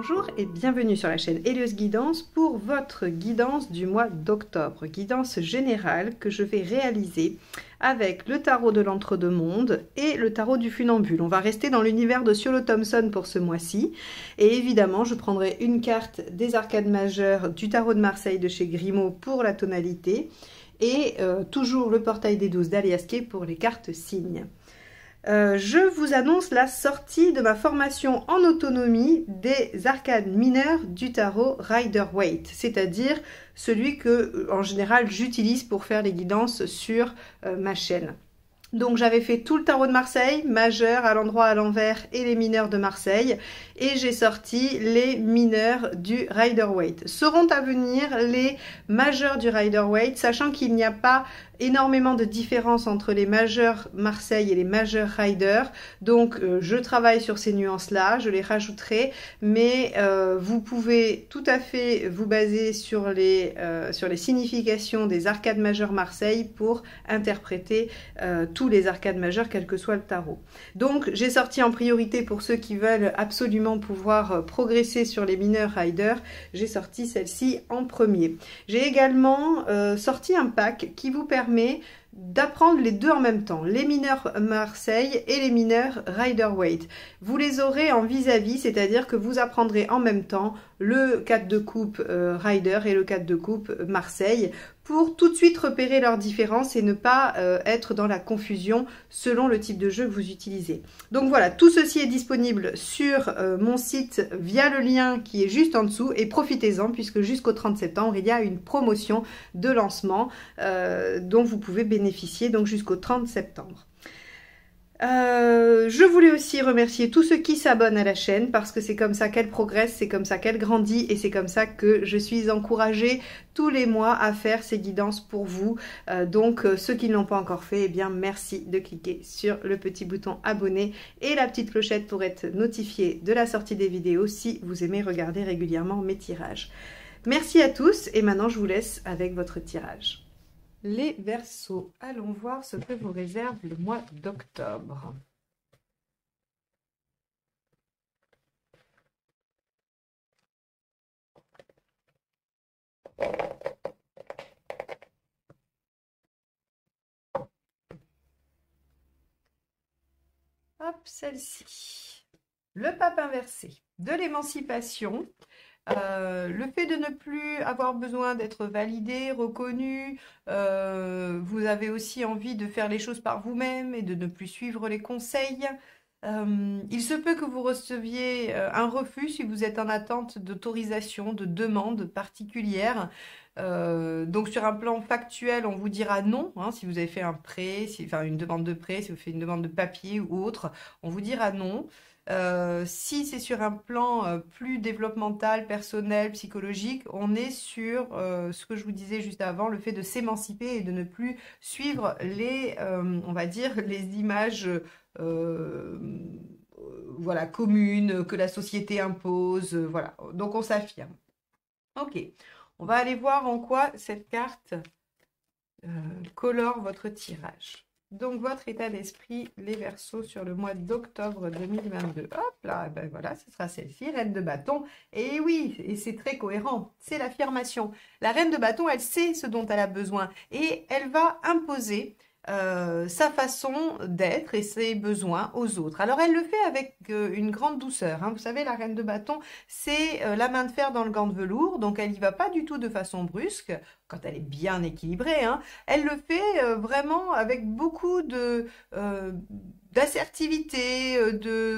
Bonjour et bienvenue sur la chaîne Hélios Guidance pour votre guidance du mois d'octobre. Guidance générale que je vais réaliser avec le tarot de l'entre-deux-mondes et le tarot du funambule. On va rester dans l'univers de Ciolo Thompson pour ce mois-ci. Et évidemment, je prendrai une carte des arcades majeures du tarot de Marseille de chez Grimaud pour la tonalité. Et toujours le portail des 12 d'Alias Kay pour les cartes signes. Je vous annonce la sortie de ma formation en autonomie des arcades mineures du tarot Rider-Waite, c'est-à-dire celui que, en général, j'utilise pour faire les guidances sur ma chaîne. Donc j'avais fait tout le tarot de Marseille, majeur, à l'endroit, à l'envers et les mineurs de Marseille. Et j'ai sorti les mineurs du Rider-Waite. Seront à venir les majeurs du Rider-Waite, sachant qu'il n'y a pas énormément de différence entre les majeurs Marseille et les majeurs Rider. Donc je travaille sur ces nuances-là, je les rajouterai. Mais vous pouvez tout à fait vous baser sur les significations des arcades majeures Marseille pour interpréter tous les arcades majeures, quel que soit le tarot. Donc j'ai sorti en priorité pour ceux qui veulent absolument pouvoir progresser sur les mineurs Rider, j'ai sorti celle-ci en premier. J'ai également sorti un pack qui vous permet d'apprendre les deux en même temps, les mineurs Marseille et les mineurs Rider-Waite. Vous les aurez en vis-à-vis, c'est-à-dire que vous apprendrez en même temps le 4 de coupe Rider et le 4 de coupe Marseille pour tout de suite repérer leurs différences et ne pas être dans la confusion selon le type de jeu que vous utilisez. Donc voilà, tout ceci est disponible sur mon site via le lien qui est juste en dessous et profitez-en puisque jusqu'au 30 septembre, il y a une promotion de lancement dont vous pouvez bénéficier donc jusqu'au 30 septembre. Je voulais aussi remercier tous ceux qui s'abonnent à la chaîne parce que c'est comme ça qu'elle progresse, c'est comme ça qu'elle grandit et c'est comme ça que je suis encouragée tous les mois à faire ces guidances pour vous. Donc ceux qui ne l'ont pas encore fait, eh bien merci de cliquer sur le petit bouton abonner et la petite clochette pour être notifié de la sortie des vidéos si vous aimez regarder régulièrement mes tirages. Merci à tous et maintenant je vous laisse avec votre tirage. Les Verseaux, allons voir ce que vous réserve le mois d'octobre. Hop, celle-ci. Le pape inversé, de l'émancipation. Le fait de ne plus avoir besoin d'être validé, reconnu, vous avez aussi envie de faire les choses par vous-même et de ne plus suivre les conseils. Il se peut que vous receviez un refus si vous êtes en attente d'autorisation, de demande particulière. Donc sur un plan factuel, on vous dira non, hein, si vous avez fait un prêt, enfin une demande de prêt, si vous faites une demande de papier ou autre, on vous dira non. Si c'est sur un plan plus développemental, personnel, psychologique, on est sur ce que je vous disais juste avant, le fait de s'émanciper et de ne plus suivre les, on va dire, les images voilà, communes que la société impose. Voilà, donc on s'affirme. Ok, on va aller voir en quoi cette carte colore votre tirage. Donc, votre état d'esprit, les Verseaux, sur le mois d'octobre 2022. Hop là, ben voilà, ce sera celle-ci, Reine de bâton. Et oui, et c'est très cohérent, c'est l'affirmation. La Reine de bâton, elle sait ce dont elle a besoin et elle va imposer sa façon d'être et ses besoins aux autres. Alors, elle le fait avec une grande douceur. Hein. Vous savez, la Reine de bâton, c'est la main de fer dans le gant de velours, donc elle n'y va pas du tout de façon brusque, quand elle est bien équilibrée. Hein. Elle le fait vraiment avec beaucoup d'assertivité,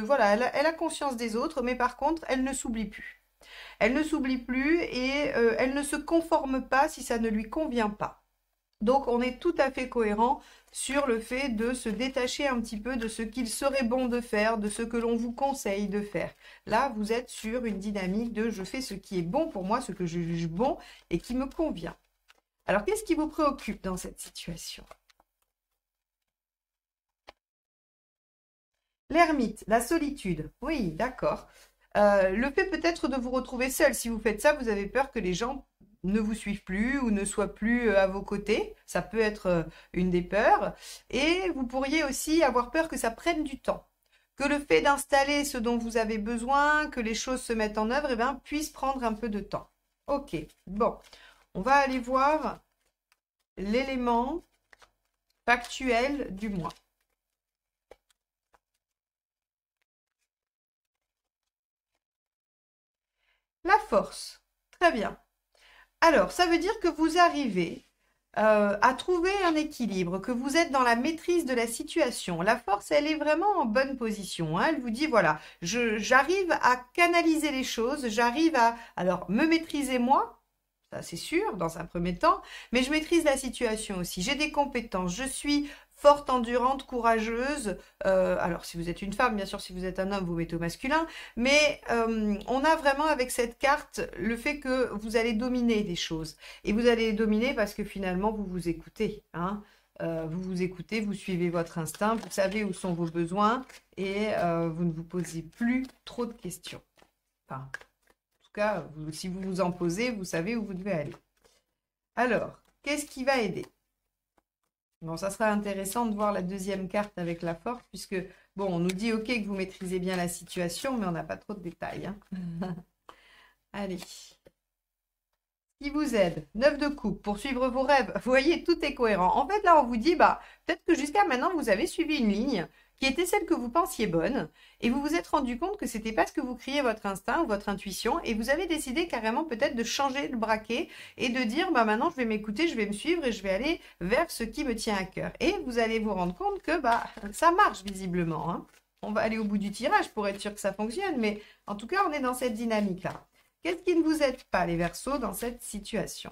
voilà, elle a conscience des autres, mais par contre, elle ne s'oublie plus. Elle ne s'oublie plus et elle ne se conforme pas si ça ne lui convient pas. Donc, on est tout à fait cohérent sur le fait de se détacher un petit peu de ce qu'il serait bon de faire, de ce que l'on vous conseille de faire. Là, vous êtes sur une dynamique de « je fais ce qui est bon pour moi, ce que je juge bon et qui me convient ». Alors, qu'est-ce qui vous préoccupe dans cette situation? L'ermite, la solitude. Oui, d'accord. Le fait peut-être de vous retrouver seul. Si vous faites ça, vous avez peur que les gens ne vous suivent plus ou ne soient plus à vos côtés. Ça peut être une des peurs. Et vous pourriez aussi avoir peur que ça prenne du temps. que le fait d'installer ce dont vous avez besoin, que les choses se mettent en œuvre, eh bien, puisse prendre un peu de temps. Ok, bon, on va aller voir l'élément factuel du mois. La force, très bien. Alors, ça veut dire que vous arrivez à trouver un équilibre, que vous êtes dans la maîtrise de la situation. La force, elle est vraiment en bonne position, hein. Elle vous dit, voilà, j'arrive à canaliser les choses, j'arrive à, alors, me maîtriser moi, ça c'est sûr, dans un premier temps, mais je maîtrise la situation aussi. J'ai des compétences, je suis forte, endurante, courageuse. Alors, si vous êtes une femme, bien sûr, si vous êtes un homme, vous mettez au masculin. Mais on a vraiment avec cette carte le fait que vous allez dominer des choses. Et vous allez les dominer parce que finalement, vous vous écoutez. Hein. Vous vous écoutez, vous suivez votre instinct, vous savez où sont vos besoins et vous ne vous posez plus trop de questions. Enfin, en tout cas, si vous vous en posez, vous savez où vous devez aller. Alors, qu'est-ce qui va aider? Bon, ça sera intéressant de voir la deuxième carte avec la force, puisque, bon, on nous dit, OK, que vous maîtrisez bien la situation, mais on n'a pas trop de détails. Hein. Allez. Qui vous aide? 9 de coupe, pour suivre vos rêves. Vous voyez, tout est cohérent. En fait, là, on vous dit, bah, peut-être que jusqu'à maintenant, vous avez suivi une ligne qui était celle que vous pensiez bonne, et vous vous êtes rendu compte que c'était pas ce que vous criez votre instinct ou votre intuition, et vous avez décidé carrément peut-être de changer le braquet et de dire, bah maintenant je vais m'écouter, je vais me suivre et je vais aller vers ce qui me tient à cœur. Et vous allez vous rendre compte que bah ça marche visiblement. Hein. On va aller au bout du tirage pour être sûr que ça fonctionne, mais en tout cas on est dans cette dynamique-là. Qu'est-ce qui ne vous aide pas les Verseaux dans cette situation?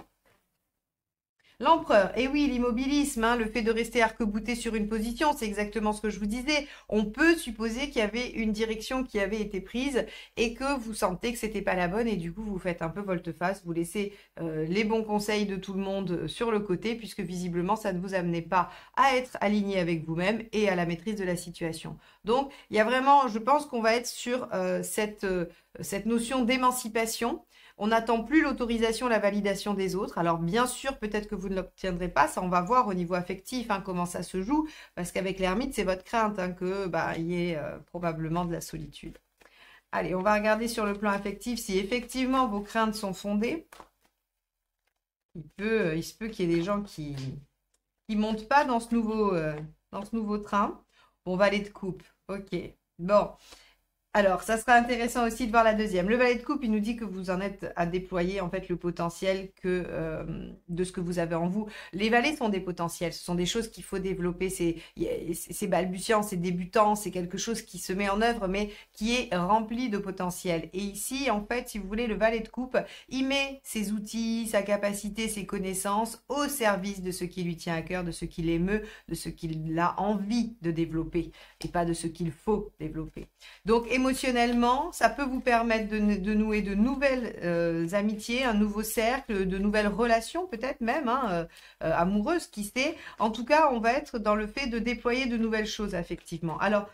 L'empereur, et oui, l'immobilisme, hein, le fait de rester arc-bouté sur une position, c'est exactement ce que je vous disais. On peut supposer qu'il y avait une direction qui avait été prise et que vous sentez que c'était pas la bonne et du coup vous faites un peu volte-face, vous laissez les bons conseils de tout le monde sur le côté puisque visiblement ça ne vous amenait pas à être aligné avec vous-même et à la maîtrise de la situation. Donc il y a vraiment, je pense qu'on va être sur cette notion d'émancipation. On n'attend plus l'autorisation, la validation des autres. Alors bien sûr, peut-être que vous ne l'obtiendrez pas. Ça, on va voir au niveau affectif hein, comment ça se joue. Parce qu'avec l'ermite, c'est votre crainte hein, qu'il y ait probablement de la solitude. Allez, on va regarder sur le plan affectif si effectivement vos craintes sont fondées. Il se peut qu'il y ait des gens qui montent pas dans ce nouveau train. Bon, valet de coupe. Ok. Bon. Alors, ça sera intéressant aussi de voir la deuxième. Le valet de coupe, il nous dit que vous en êtes à déployer en fait le potentiel de ce que vous avez en vous. Les valets sont des potentiels, ce sont des choses qu'il faut développer. C'est balbutiant, c'est débutant, c'est quelque chose qui se met en œuvre, mais qui est rempli de potentiel. Et ici, en fait, si vous voulez, le valet de coupe, il met ses outils, sa capacité, ses connaissances au service de ce qui lui tient à cœur, de ce qui l'émeut, de ce qu'il a envie de développer et pas de ce qu'il faut développer. Donc, émotionnellement, ça peut vous permettre de nouer de nouvelles amitiés, un nouveau cercle, de nouvelles relations peut-être même, hein, amoureuses, qui sait. En tout cas, on va être dans le fait de déployer de nouvelles choses affectivement. Alors,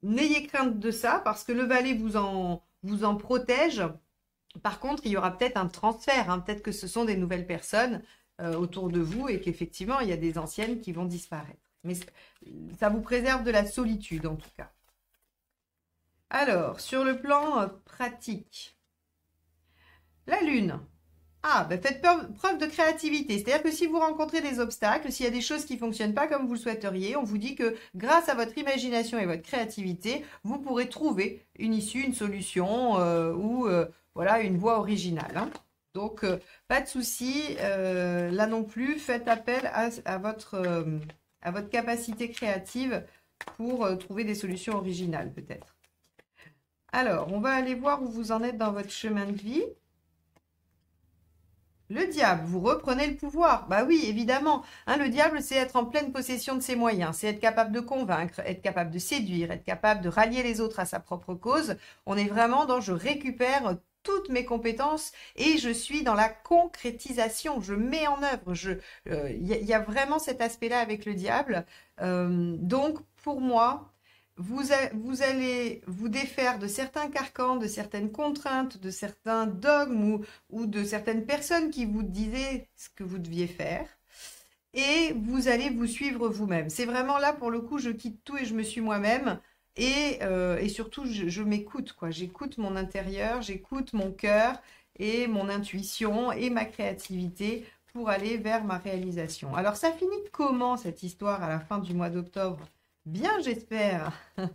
n'ayez crainte de ça parce que le valet vous en protège. Par contre, il y aura peut-être un transfert, hein, peut-être que ce sont des nouvelles personnes autour de vous et qu'effectivement, il y a des anciennes qui vont disparaître. Mais ça vous préserve de la solitude en tout cas. Alors, sur le plan pratique, la Lune. Ah, ben faites preuve de créativité. C'est-à-dire que si vous rencontrez des obstacles, s'il y a des choses qui ne fonctionnent pas comme vous le souhaiteriez, on vous dit que grâce à votre imagination et votre créativité, vous pourrez trouver une issue, une solution ou voilà, une voie originale. Hein. Donc, pas de souci. Là non plus, faites appel à votre capacité créative pour trouver des solutions originales peut-être. Alors, on va aller voir où vous en êtes dans votre chemin de vie. Le diable, vous reprenez le pouvoir. Bah oui, évidemment. Hein, le diable, c'est être en pleine possession de ses moyens. C'est être capable de convaincre, être capable de séduire, être capable de rallier les autres à sa propre cause. On est vraiment dans je récupère toutes mes compétences et je suis dans la concrétisation. Je mets en œuvre. Y a vraiment cet aspect-là avec le diable. Donc, pour moi... Vous allez vous défaire de certains carcans, de certaines contraintes, de certains dogmes ou de certaines personnes qui vous disaient ce que vous deviez faire. Et vous allez vous suivre vous-même. C'est vraiment là, pour le coup, je quitte tout et je me suis moi-même. Et surtout, je m'écoute, quoi. J'écoute mon intérieur, j'écoute mon cœur et mon intuition et ma créativité pour aller vers ma réalisation. Alors, ça finit comment cette histoire à la fin du mois d'octobre? Bien, j'espère. Il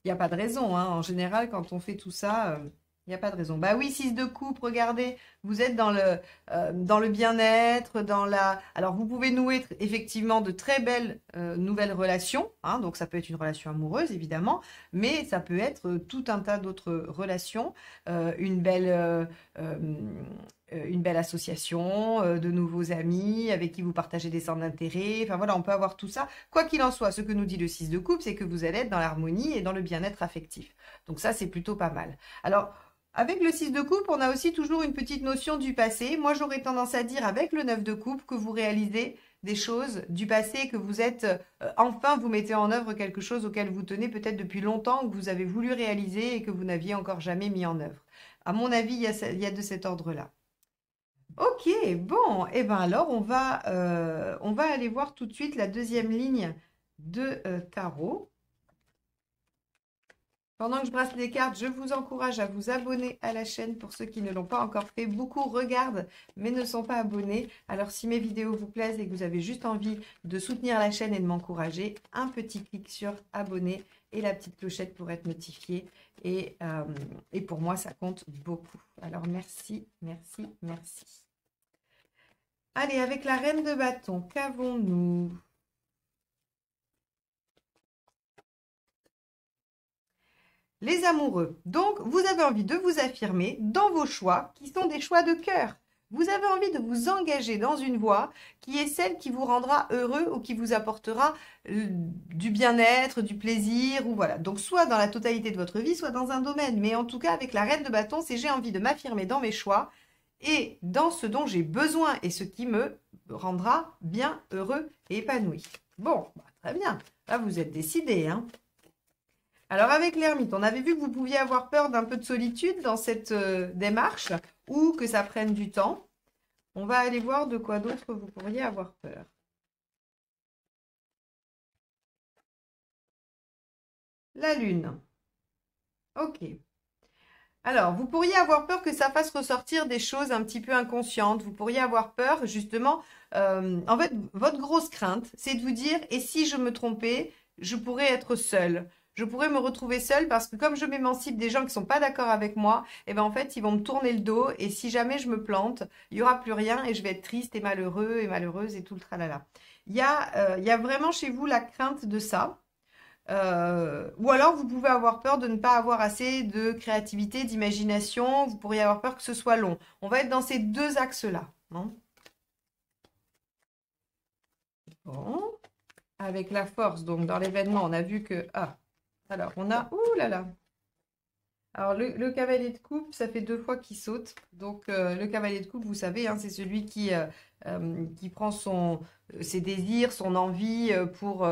n'y a pas de raison, hein. En général, quand on fait tout ça, il n'y a pas de raison. Bah oui, 6 de coupe, regardez, vous êtes dans le bien-être, dans la... Alors, vous pouvez nouer effectivement de très belles nouvelles relations, hein. Donc, ça peut être une relation amoureuse, évidemment, mais ça peut être tout un tas d'autres relations, une belle association, de nouveaux amis avec qui vous partagez des centres d'intérêt. Enfin voilà, on peut avoir tout ça. Quoi qu'il en soit, ce que nous dit le 6 de coupe, c'est que vous allez être dans l'harmonie et dans le bien-être affectif. Donc ça, c'est plutôt pas mal. Alors, avec le 6 de coupe, on a aussi toujours une petite notion du passé. Moi, j'aurais tendance à dire avec le 9 de coupe que vous réalisez des choses du passé, que vous êtes enfin, vous mettez en œuvre quelque chose auquel vous tenez peut-être depuis longtemps, que vous avez voulu réaliser et que vous n'aviez encore jamais mis en œuvre. À mon avis, il y a de cet ordre-là. Ok, bon, et ben alors on va aller voir tout de suite la deuxième ligne de tarot. Pendant que je brasse les cartes, je vous encourage à vous abonner à la chaîne pour ceux qui ne l'ont pas encore fait. Beaucoup regardent mais ne sont pas abonnés. Alors si mes vidéos vous plaisent et que vous avez juste envie de soutenir la chaîne et de m'encourager, un petit clic sur abonner et la petite clochette pour être notifié. Et pour moi, ça compte beaucoup. Alors merci, merci, merci. Allez, avec la reine de bâton, qu'avons-nous? Les amoureux. Donc, vous avez envie de vous affirmer dans vos choix, qui sont des choix de cœur. Vous avez envie de vous engager dans une voie qui est celle qui vous rendra heureux ou qui vous apportera du bien-être, du plaisir, ou voilà. Donc, soit dans la totalité de votre vie, soit dans un domaine. Mais en tout cas, avec la reine de bâton, c'est j'ai envie de m'affirmer dans mes choix et dans ce dont j'ai besoin et ce qui me rendra bien heureux et épanoui. Bon, bah, très bien. Là, vous êtes décidés, hein. Alors, avec l'ermite, on avait vu que vous pouviez avoir peur d'un peu de solitude dans cette démarche ou que ça prenne du temps. On va aller voir de quoi d'autre vous pourriez avoir peur. La lune. Ok. Alors, vous pourriez avoir peur que ça fasse ressortir des choses un petit peu inconscientes. Vous pourriez avoir peur, justement. En fait, votre grosse crainte, c'est de vous dire, et si je me trompais, je pourrais être seule. Je pourrais me retrouver seule parce que comme je m'émancipe des gens qui ne sont pas d'accord avec moi, et ben en fait, ils vont me tourner le dos. Et si jamais je me plante, il n'y aura plus rien et je vais être triste et malheureux et malheureuse et tout le tralala. Il y a vraiment chez vous la crainte de ça. Ou alors, vous pouvez avoir peur de ne pas avoir assez de créativité, d'imagination. Vous pourriez avoir peur que ce soit long. On va être dans ces deux axes-là, hein. Bon. Avec la force, donc dans l'événement, on a vu que... Ah, alors on a... Ouh là là. Alors, le cavalier de coupe, ça fait 2 fois qu'il saute. Donc, le cavalier de coupe, vous savez, hein, c'est celui qui prend ses désirs, son envie pour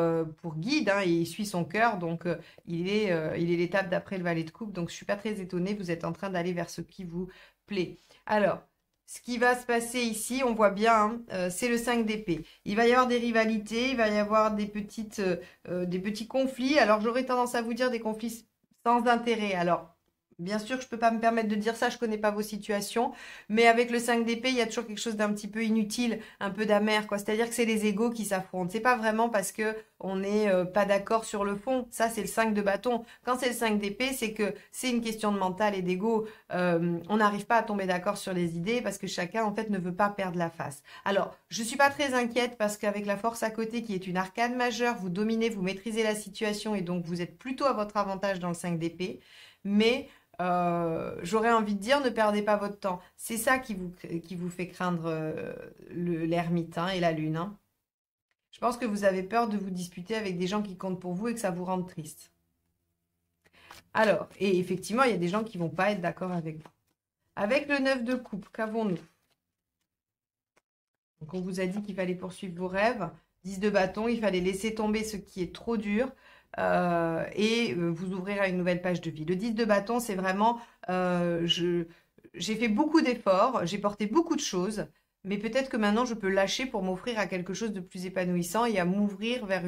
guide, hein, et il suit son cœur. Donc, il est l'étape d'après le valet de coupe. Donc, je ne suis pas très étonnée. Vous êtes en train d'aller vers ce qui vous plaît. Alors, ce qui va se passer ici, on voit bien, hein, c'est le 5 d'épée. Il va y avoir des rivalités, il va y avoir des petits conflits. Alors, j'aurais tendance à vous dire des conflits sans intérêt. Alors, bien sûr que je ne peux pas me permettre de dire ça, je ne connais pas vos situations, mais avec le 5 d'épée, il y a toujours quelque chose d'un petit peu inutile, un peu d'amer, quoi. C'est-à-dire que c'est les égos qui s'affrontent. C'est pas vraiment parce que on n'est pas d'accord sur le fond. Ça, c'est le 5 de bâton. Quand c'est le 5 d'épée, c'est que c'est une question de mental et d'ego. On n'arrive pas à tomber d'accord sur les idées parce que chacun, en fait, ne veut pas perdre la face. Alors, je ne suis pas très inquiète parce qu'avec la force à côté, qui est une arcane majeure, vous dominez, vous maîtrisez la situation et donc vous êtes plutôt à votre avantage dans le 5 d'épée. Mais j'aurais envie de dire, ne perdez pas votre temps. C'est ça qui vous fait craindre l'ermite, hein, et la lune, hein. Je pense que vous avez peur de vous disputer avec des gens qui comptent pour vous et que ça vous rende triste. Alors, et effectivement, il y a des gens qui ne vont pas être d'accord avec vous. Avec le 9 de coupe, qu'avons-nous? Donc, on vous a dit qu'il fallait poursuivre vos rêves. 10 de bâton, il fallait laisser tomber ce qui est trop dur. Vous ouvrir à une nouvelle page de vie. Le 10 de bâton, c'est vraiment, j'ai fait beaucoup d'efforts, j'ai porté beaucoup de choses, Mais peut-être que maintenant, je peux lâcher pour m'offrir à quelque chose de plus épanouissant et à m'ouvrir vers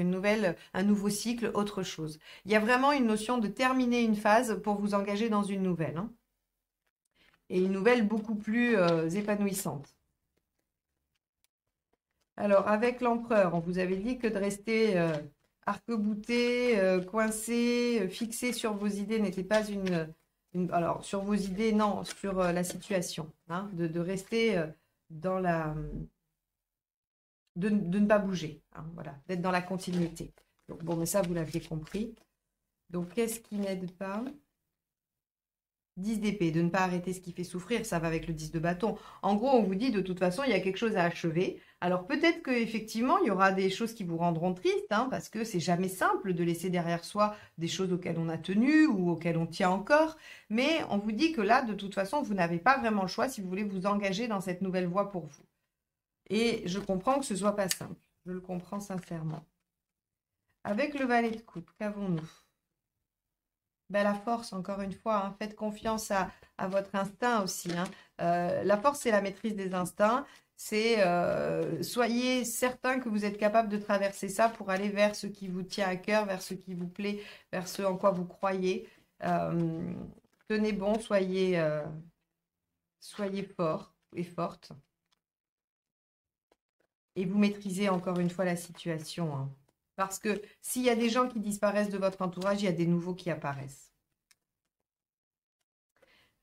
un nouveau cycle, autre chose. Il y a vraiment une notion de terminer une phase pour vous engager dans une nouvelle, hein. Et une nouvelle beaucoup plus épanouissante. Alors, avec l'empereur, on vous avait dit que de rester arc-bouté, coincé, fixé sur vos idées n'était pas alors, sur vos idées, non, sur la situation, hein, de rester dans la... de ne pas bouger, hein, voilà, d'être dans la continuité. Donc, bon, mais ça, vous l'aviez compris. Donc, qu'est-ce qui n'aide pas? 10 d'épée, de ne pas arrêter ce qui fait souffrir, ça va avec le 10 de bâton. En gros, on vous dit de toute façon, il y a quelque chose à achever. Alors peut-être qu'effectivement, il y aura des choses qui vous rendront triste, hein, parce que c'est jamais simple de laisser derrière soi des choses auxquelles on a tenu ou auxquelles on tient encore. Mais on vous dit que là, de toute façon, vous n'avez pas vraiment le choix si vous voulez vous engager dans cette nouvelle voie pour vous. Et je comprends que ce soit pas simple. Je le comprends sincèrement. Avec le valet de coupe, qu'avons-nous? Ben, la force, encore une fois, hein, faites confiance à votre instinct aussi, hein. La force, c'est la maîtrise des instincts. C'est soyez certain que vous êtes capable de traverser ça pour aller vers ce qui vous tient à cœur, vers ce qui vous plaît, vers ce en quoi vous croyez. Tenez bon, soyez forts et fortes. Et vous maîtrisez encore une fois la situation, hein. Parce que s'il y a des gens qui disparaissent de votre entourage, il y a des nouveaux qui apparaissent.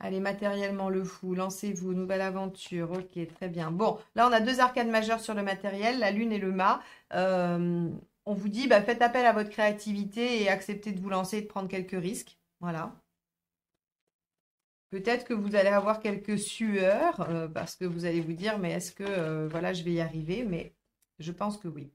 Allez, matériellement, le fou, lancez-vous, nouvelle aventure. Ok, très bien. Bon, là, on a 2 arcanes majeures sur le matériel, la lune et le mât. On vous dit, bah, faites appel à votre créativité et acceptez de vous lancer et de prendre quelques risques. Voilà. Peut-être que vous allez avoir quelques sueurs parce que vous allez vous dire, mais est-ce que voilà, je vais y arriver? Mais je pense que oui.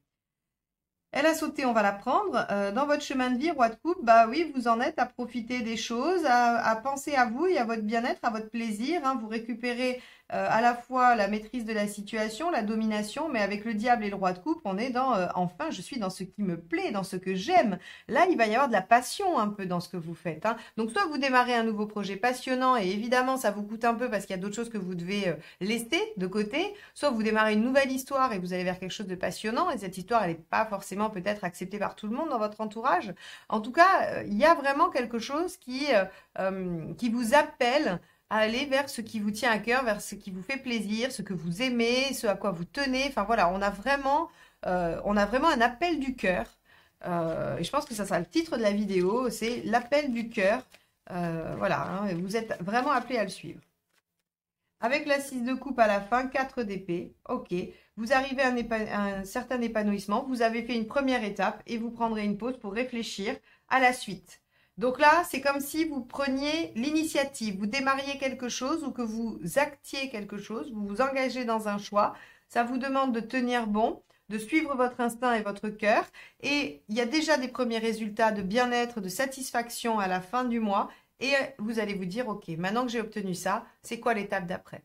Elle a sauté, on va la prendre. Dans votre chemin de vie, roi de coupe, bah oui, vous en êtes à profiter des choses, à penser à vous et à votre bien-être, à votre plaisir, hein. Vous récupérez à la fois la maîtrise de la situation, la domination, mais avec le diable et le roi de coupe, on est dans enfin, je suis dans ce qui me plaît, dans ce que j'aime. Là, il va y avoir de la passion un peu dans ce que vous faites, hein. Donc, soit vous démarrez un nouveau projet passionnant et évidemment, ça vous coûte un peu parce qu'il y a d'autres choses que vous devez laisser de côté, soit vous démarrez une nouvelle histoire et vous allez vers quelque chose de passionnant et cette histoire, elle n'est pas forcément peut-être acceptée par tout le monde dans votre entourage. En tout cas, il y a vraiment quelque chose qui vous appelle à aller vers ce qui vous tient à cœur, vers ce qui vous fait plaisir, ce que vous aimez, ce à quoi vous tenez. Enfin voilà, on a vraiment un appel du cœur. Et je pense que ça sera le titre de la vidéo, c'est l'appel du cœur. Voilà, hein, vous êtes vraiment appelé à le suivre. Avec la 6 de coupe à la fin, 4 d'épée. Ok, vous arrivez à un certain épanouissement. Vous avez fait une première étape et vous prendrez une pause pour réfléchir à la suite. Donc là, c'est comme si vous preniez l'initiative, vous démarriez quelque chose ou que vous actiez quelque chose, vous vous engagez dans un choix. Ça vous demande de tenir bon, de suivre votre instinct et votre cœur. Et il y a déjà des premiers résultats de bien-être, de satisfaction à la fin du mois. Et vous allez vous dire, ok, maintenant que j'ai obtenu ça, c'est quoi l'étape d'après?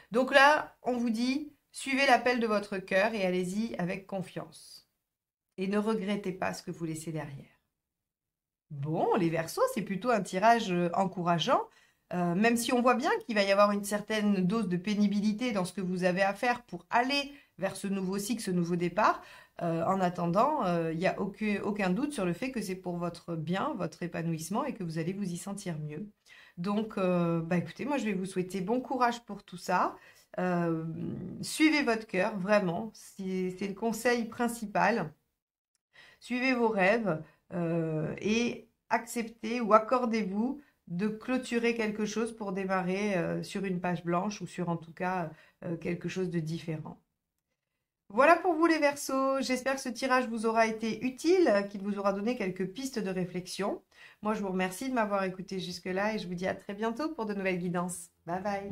Donc là, on vous dit, suivez l'appel de votre cœur et allez-y avec confiance. Et ne regrettez pas ce que vous laissez derrière. Bon, les Verseaux, c'est plutôt un tirage encourageant, même si on voit bien qu'il va y avoir une certaine dose de pénibilité dans ce que vous avez à faire pour aller vers ce nouveau cycle, ce nouveau départ. En attendant, il n'y a aucun doute sur le fait que c'est pour votre bien, votre épanouissement et que vous allez vous y sentir mieux. Donc, bah écoutez, moi je vais vous souhaiter bon courage pour tout ça. Suivez votre cœur, vraiment, c'est le conseil principal. Suivez vos rêves et acceptez ou accordez-vous de clôturer quelque chose pour démarrer sur une page blanche ou sur en tout cas quelque chose de différent. Voilà pour vous les Verseaux, j'espère que ce tirage vous aura été utile, qu'il vous aura donné quelques pistes de réflexion. Moi je vous remercie de m'avoir écouté jusque-là et je vous dis à très bientôt pour de nouvelles guidances. Bye bye.